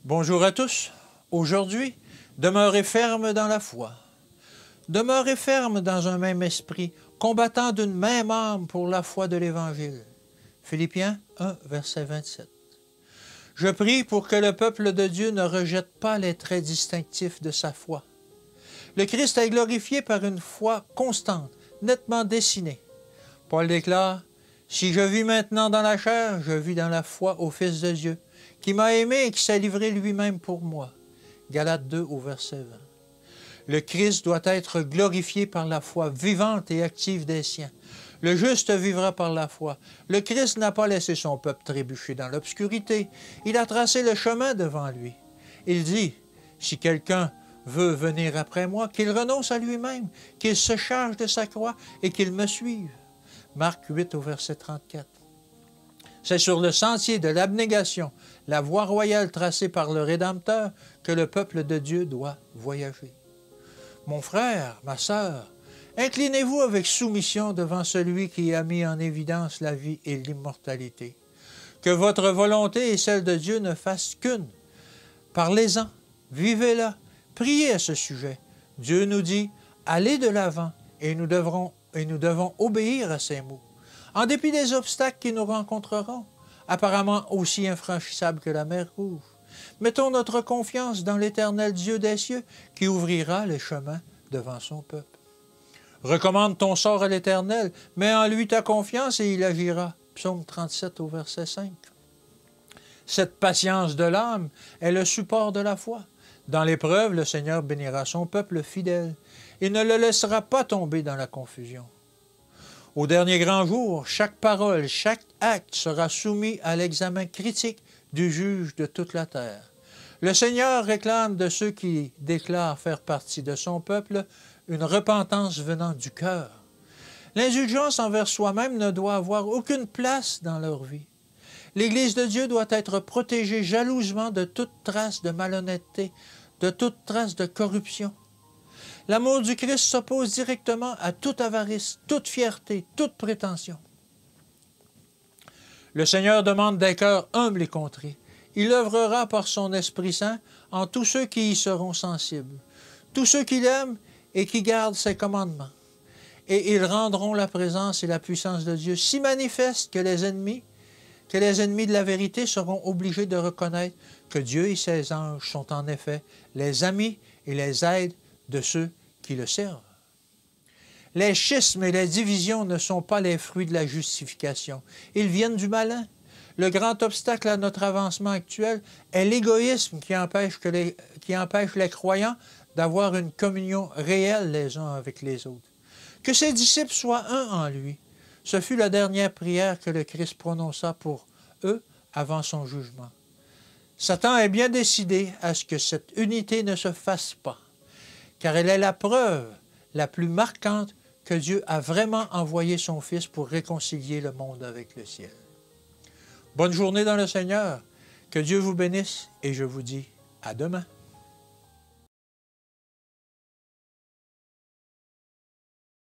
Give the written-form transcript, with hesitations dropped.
Bonjour à tous. Aujourd'hui, demeurez ferme dans la foi. Demeurez ferme dans un même esprit, combattant d'une même âme pour la foi de l'Évangile. Philippiens 1, verset 27. Je prie pour que le peuple de Dieu ne rejette pas les traits distinctifs de sa foi. Le Christ est glorifié par une foi constante, nettement dessinée. Paul déclare « Si je vis maintenant dans la chair, je vis dans la foi au Fils de Dieu, qui m'a aimé et qui s'est livré lui-même pour moi. » Galates 2 au verset 20. Le Christ doit être glorifié par la foi vivante et active des siens. Le juste vivra par la foi. Le Christ n'a pas laissé son peuple trébucher dans l'obscurité. Il a tracé le chemin devant lui. Il dit, si quelqu'un veut venir après moi, qu'il renonce à lui-même, qu'il se charge de sa croix et qu'il me suive. Marc 8 au verset 34. C'est sur le sentier de l'abnégation, la voie royale tracée par le Rédempteur, que le peuple de Dieu doit voyager. Mon frère, ma sœur, inclinez-vous avec soumission devant celui qui a mis en évidence la vie et l'immortalité. Que votre volonté et celle de Dieu ne fassent qu'une. Parlez-en, vivez-la, priez à ce sujet. Dieu nous dit, allez de l'avant et nous devons obéir à ses mots. En dépit des obstacles qui nous rencontreront, apparemment aussi infranchissables que la mer Rouge. Mettons notre confiance dans l'Éternel Dieu des cieux qui ouvrira les chemins devant son peuple. Recommande ton sort à l'Éternel, mets en lui ta confiance et il agira. Psaume 37 au verset 5. Cette patience de l'âme est le support de la foi. Dans l'épreuve, le Seigneur bénira son peuple fidèle. Il ne le laissera pas tomber dans la confusion. Au dernier grand jour, chaque parole, chaque acte sera soumis à l'examen critique du juge de toute la terre. Le Seigneur réclame de ceux qui déclarent faire partie de son peuple une repentance venant du cœur. L'indulgence envers soi-même ne doit avoir aucune place dans leur vie. L'Église de Dieu doit être protégée jalousement de toute trace de malhonnêteté, de toute trace de corruption. L'amour du Christ s'oppose directement à toute avarice, toute fierté, toute prétention. Le Seigneur demande des cœurs humbles et contrits. Il œuvrera par son Esprit Saint en tous ceux qui y seront sensibles, tous ceux qui l'aiment et qui gardent ses commandements. Et ils rendront la présence et la puissance de Dieu si manifestes que les ennemis de la vérité seront obligés de reconnaître que Dieu et ses anges sont en effet les amis et les aides de ceux qui le servent. Les schismes et les divisions ne sont pas les fruits de la justification. Ils viennent du malin. Le grand obstacle à notre avancement actuel est l'égoïsme qui empêche les croyants d'avoir une communion réelle les uns avec les autres. Que ses disciples soient un en lui. Ce fut la dernière prière que le Christ prononça pour eux avant son jugement. Satan est bien décidé à ce que cette unité ne se fasse pas, car elle est la preuve la plus marquante que Dieu a vraiment envoyé son Fils pour réconcilier le monde avec le ciel. Bonne journée dans le Seigneur, que Dieu vous bénisse et je vous dis à demain.